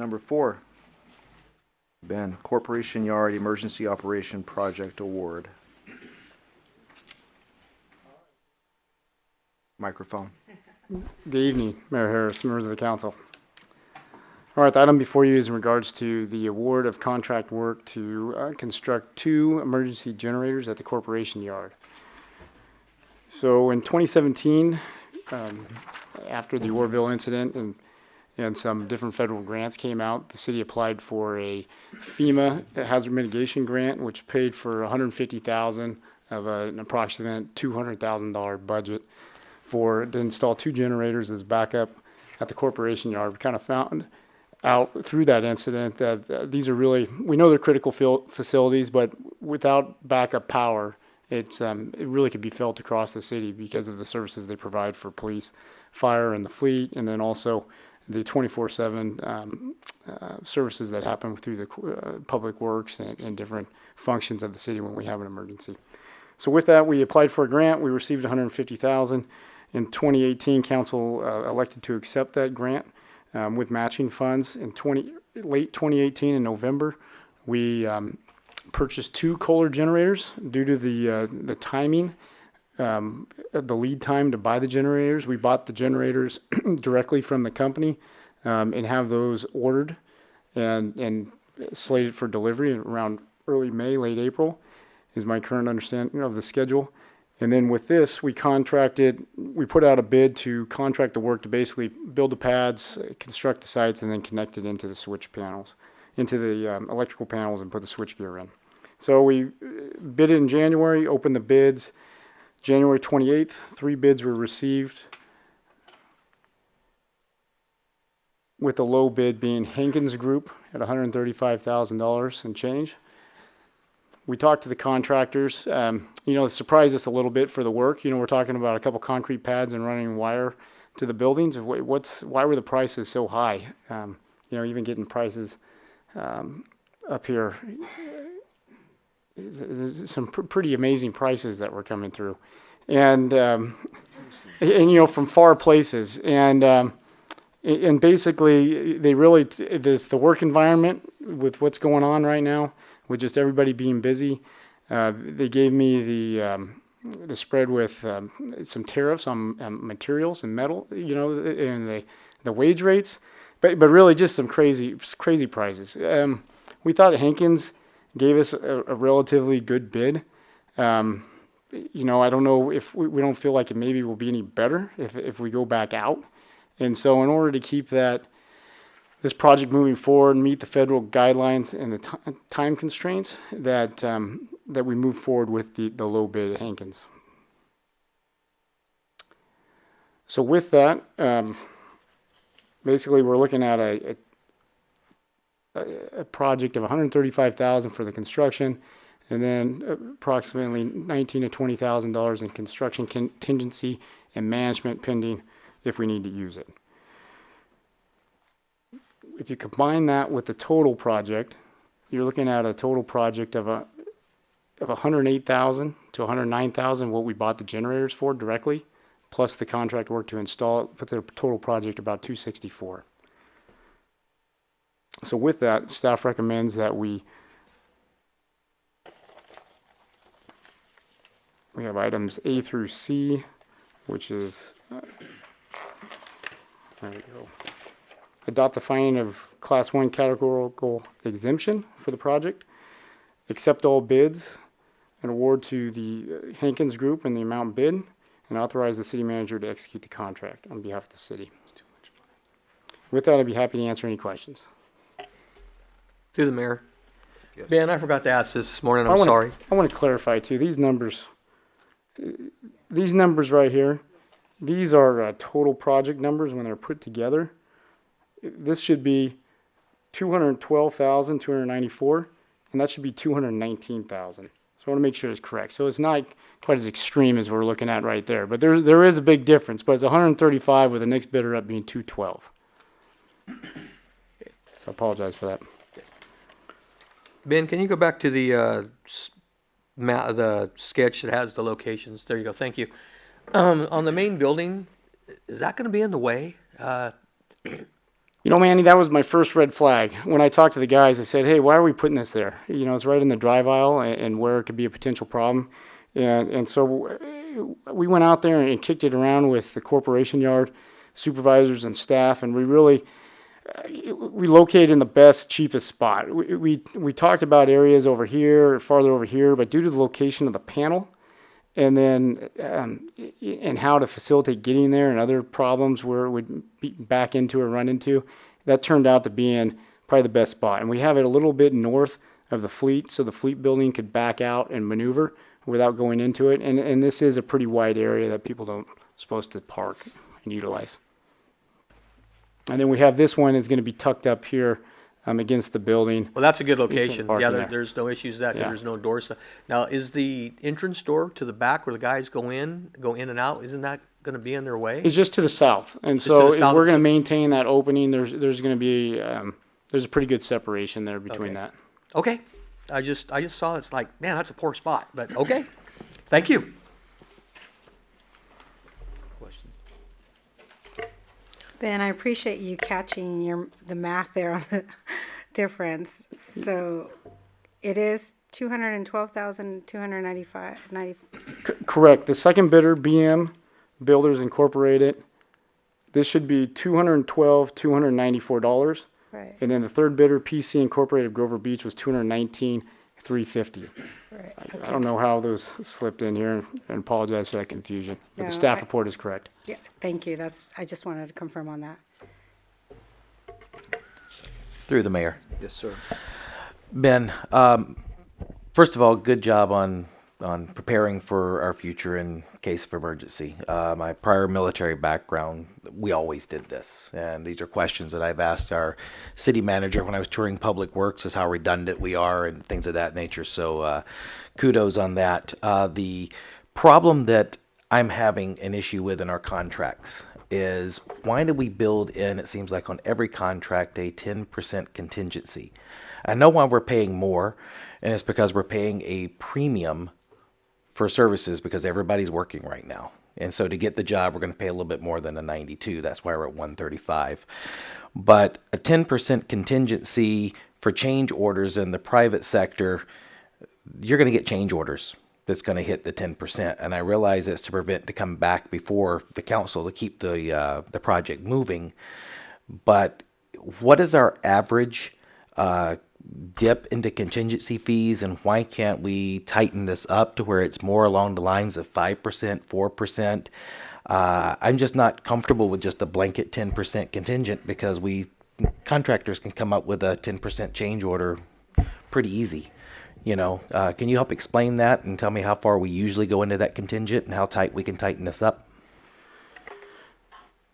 Number 4. Ben, Corporation Yard Emergency Operation Project Award. Microphone. Good evening, Mayor Harris, members of the council. All right, the item before you is in regards to the award of contract work to construct 2 emergency generators at the Corporation Yard. So in 2017, after the Orville incident and some different federal grants came out, the city applied for a FEMA hazard mitigation grant, which paid for $150,000 of an approximate $200,000 budget to install 2 generators as backup at the Corporation Yard. We kind of found out through that incident that these are really, we know they're critical facilities, but without backup power, it really could be felt across the city because of the services they provide for police, fire, and the fleet, and then also the 24/7 services that happen through the public works and different functions of the city when we have an emergency. So with that, we applied for a grant. We received $150,000. In 2018, council elected to accept that grant with matching funds. In late 2018, in November, we purchased 2 Kohler generators due to the timing, the lead time to buy the generators. We bought the generators directly from the company and have those ordered and slated for delivery around early May, late April is my current understanding of the schedule. And then with this, we put out a bid to contract the work to basically build the pads, construct the sites, and then connect it into the switch panels, into the electrical panels, and put the switch gear in. So we bid it in January, opened the bids. January 28th, 3 bids were received, with the low bid being Hankins Group at $135,000 and change. We talked to the contractors. It surprised us a little bit for the work. We're talking about a couple concrete pads and running wire to the buildings. Why were the prices so high? Even getting prices up here, there's some pretty amazing prices that were coming through, and from far places, and basically the work environment with what's going on right now, with just everybody being busy. They gave me the spread with some tariffs on materials and metal, and the wage rates, but really just some crazy prices. We thought Hankins gave us a relatively good bid. I don't know if we don't feel like it maybe will be any better if we go back out. And so in order to keep this project moving forward and meet the federal guidelines and the time constraints, that we move forward with the low bid at Hankins. So with that, basically we're looking at a project of $135,000 for the construction, and then approximately $19,000 to $20,000 in construction contingency and management pending if we need to use it. If you combine that with the total project, you're looking at a total project of $108,000 to $109,000, what we bought the generators for directly, plus the contract work to install it, puts the total project about $264,000. So with that, staff recommends that we have items A through C, which is, there we go. Adopt the finding of Class 1 categorical exemption for the project, accept all bids, and award to the Hankins Group in the amount bid, and authorize the city manager to execute the contract on behalf of the city. With that, I'd be happy to answer any questions. Through the mayor. Yes. Ben, I forgot to ask this morning. I'm sorry. I want to clarify too. These numbers right here, these are total project numbers when they're put together. This should be $212,294, and that should be $219,000. So I want to make sure it's correct. So it's not quite as extreme as we're looking at right there, but there is a big difference. But it's 135 with the next bidder up being 212. So I apologize for that. Ben, can you go back to the sketch that has the locations? There you go. Thank you. On the main building, is that going to be in the way? Manny, that was my first red flag. When I talked to the guys, I said, hey, why are we putting this there? It's right in the drive aisle and where it could be a potential problem. And so we went out there and kicked it around with the corporation yard supervisors and staff, and we really we located in the best, cheapest spot. We talked about areas over here, farther over here, but due to the location of the panel, and then and how to facilitate getting there and other problems where it would be back into or run into, that turned out to being probably the best spot. And we have it a little bit north of the fleet, so the fleet building could back out and maneuver without going into it. And this is a pretty wide area that people don't supposed to park and utilize. And then we have this one is going to be tucked up here against the building. Well, that's a good location. park Yeah, in there. there's no issues with that, 'cause Yeah. there's no doors. Now, is the entrance door to the back where the guys go in and out, isn't that gonna be in their way? It's just to the south, and Just so to the south. we're going to maintain that opening. There's going to be there's a pretty good separation there between Okay. that. Okay, I just saw it's like, man, that's a poor spot, but okay, thank you. Questions? Ben, I appreciate you catching the math there on the difference. So it is 212,295. Correct. The second bidder, BM Builders Incorporated, this should be $294, Right, and then the third bidder, PC Incorporated of Grover Beach, was $219,350. right. I don't know how those slipped in here, and apologize for that confusion. But No, the staff I- report is correct. Yeah, thank you. I just wanted to confirm on that. Through the mayor. Yes, sir. Ben, first of all, good job on preparing for our future in case of emergency. My prior military background, we always did this. And these are questions that I've asked our city manager when I was touring public works, is how redundant we are and things of that nature. So kudos on that. The problem that I'm having an issue with in our contracts is, why do we build in, it seems like on every contract, a 10% contingency? I know why we're paying more, and it's because we're paying a premium for services because everybody's working right now. And so to get the job, we're going to pay a little bit more than a 92. That's why we're at 135. But a 10% contingency for change orders in the private sector, you're going to get change orders that's going to hit the 10%. And I realize it's to prevent to come back before the council to keep the project moving. But what is our average dip into contingency fees, and why can't we tighten this up to where it's more along the lines of 5%, 4%? I'm just not comfortable with just a blanket 10% contingent, because contractors can come up with a 10% change order pretty easy. Can you help explain that and tell me how far we usually go into that contingent and how tight we can tighten this up?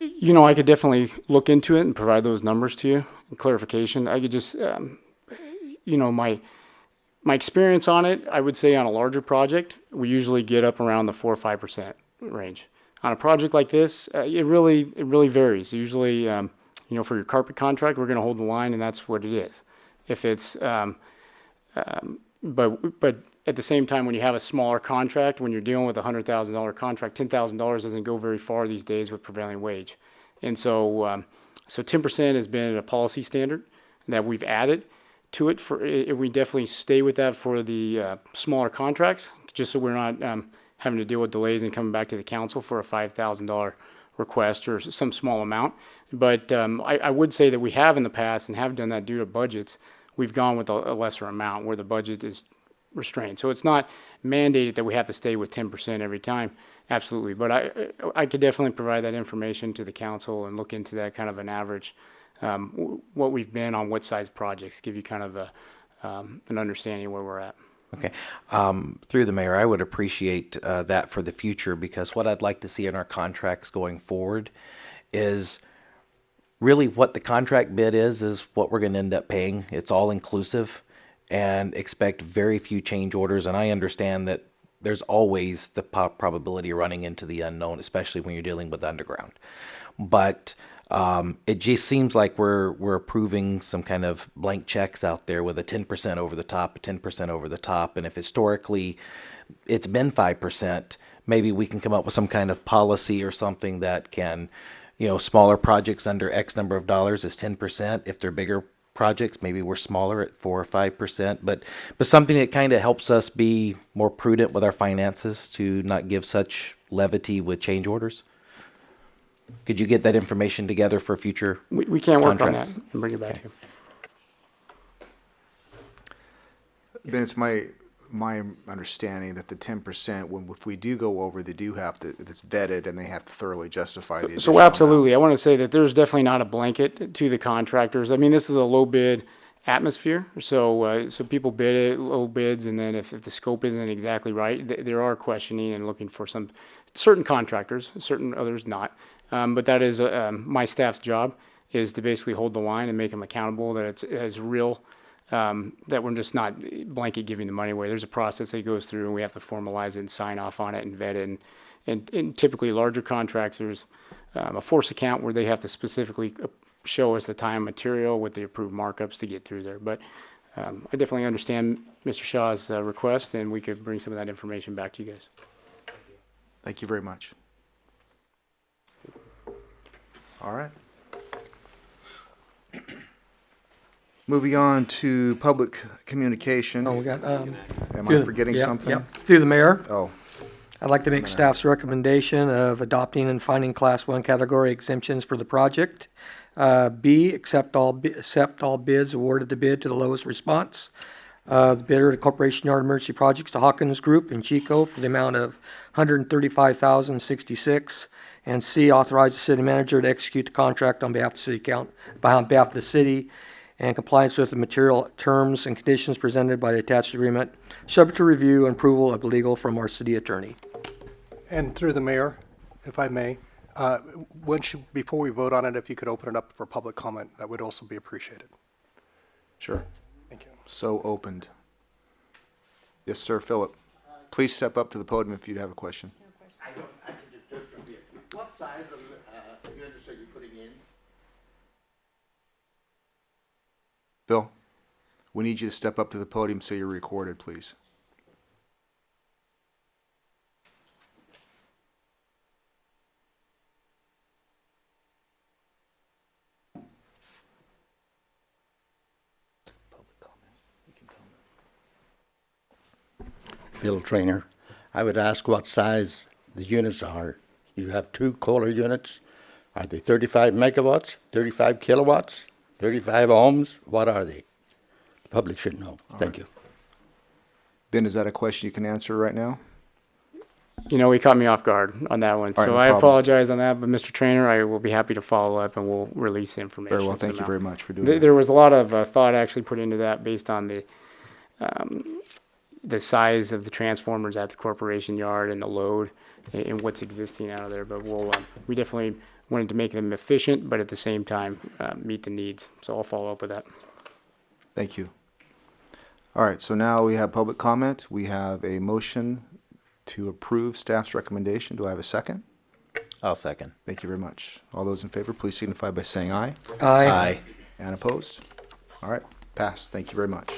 I could definitely look into it and provide those numbers to you, clarification. I could just, my experience on it, I would say on a larger project, we usually get up around the 4 or 5% range. On a project like this, it really varies. Usually, for your carpet contract, we're going to hold the line, and that's what it is. If it's, but at the same time, when you have a smaller contract, when you're dealing with a $100,000 contract, $10,000 doesn't go very far these days with prevailing wage. And so 10% has been a policy standard that we've added to it. We definitely stay with that for the smaller contracts, just so we're not having to deal with delays and coming back to the council for a $5,000 request or some small amount. But I would say that we have in the past and have done that due to budgets. We've gone with a lesser amount where the budget is restrained. So it's not mandated that we have to stay with 10% every time. Absolutely. But I could definitely provide that information to the council and look into that kind of an average, what we've been on what size projects, give you kind of an understanding where we're at. Okay. Through the mayor, I would appreciate that for the future, because what I'd like to see in our contracts going forward is really what the contract bid is what we're going to end up paying. It's all inclusive, and expect very few change orders. And I understand that there's always the probability of running into the unknown, especially when you're dealing with underground. But it just seems like we're approving some kind of blank checks out there with a 10% over the top, a 10% over the top. And if historically it's been 5%, maybe we can come up with some kind of policy or something that can smaller projects under X number of dollars is 10%. If they're bigger projects, maybe we're smaller at 4 or 5%, but something that kind of helps us be more prudent with our finances to not give such levity with change orders. Could you get that information together for future? We can't work on that contracts? and bring it back to you. Ben, it's my understanding that the 10%, if we do go over, they do have to, it's vetted and they have to thoroughly justify the additional So amount. absolutely, I want to say that there's definitely not a blanket to the contractors. I mean, this is a low bid atmosphere, so people bid it, low bids, and then if the scope isn't exactly right, there are questioning and looking for some certain contractors, certain others not. But that is my staff's job, is to basically hold the line and make them accountable, that it's real. That we're just not blanket giving the money away. There's a process that goes through, and we have to formalize it and sign off on it and vet it. And typically larger contracts, there's a force account where they have to specifically show us the time and material with the approved markups to get through there. But I definitely understand Mr. Shaw's request, and we could bring some of that information back to you guys. Thank you very much. All right. Moving on to public communication. Oh, we got, Am through I the- forgetting yep, something? yep. Through the mayor, Oh, I'd like to make staff's recommendation of adopting and finding Class 1 category exemptions for the project. B, accept all bids awarded the bid to the lowest response. The bidder to Corporation Yard Emergency Projects to Hawkins Group in Chico for the amount of $135,066. And C, authorize the city manager to execute the contract on behalf of the city and compliance with the material terms and conditions presented by the attached agreement, subject to review and approval of legal from our city attorney. And through the mayor, if I may, before we vote on it, if you could open it up for public comment, that would also be appreciated. sure. Thank you. So opened. Yes, sir, Philip. Please step up to the podium if you have a question. I can just what size of units are you putting in? Bill, we need you to step up to the podium so you're recorded, please. Bill Trainer. I would ask what size the units are. You have 2 Kohler units. Are they 35 megawatts, 35 kilowatts, 35 ohms? What are they? The public should know. Thank you. Ben, is that a question you can answer right now? You know, he caught me off guard on that one, All right, so no I problem. apologize on that. But Mr. Trainer, I will be happy to follow up, and we'll release the information. Very well, to thank them you out. very much for doing There that. was a lot of thought actually put into that based on the size of the transformers at the corporation yard and the load and what's existing out of there. But we definitely wanted to make them efficient, but at the same time meet the needs. So I'll follow up with that. Thank you. All right, so now we have public comment. We have a motion to approve staff's recommendation. Do I have a second? I'll second. Thank you very much. All those in favor, please signify by saying aye. Aye. And opposed? All right, passed. Thank you very much.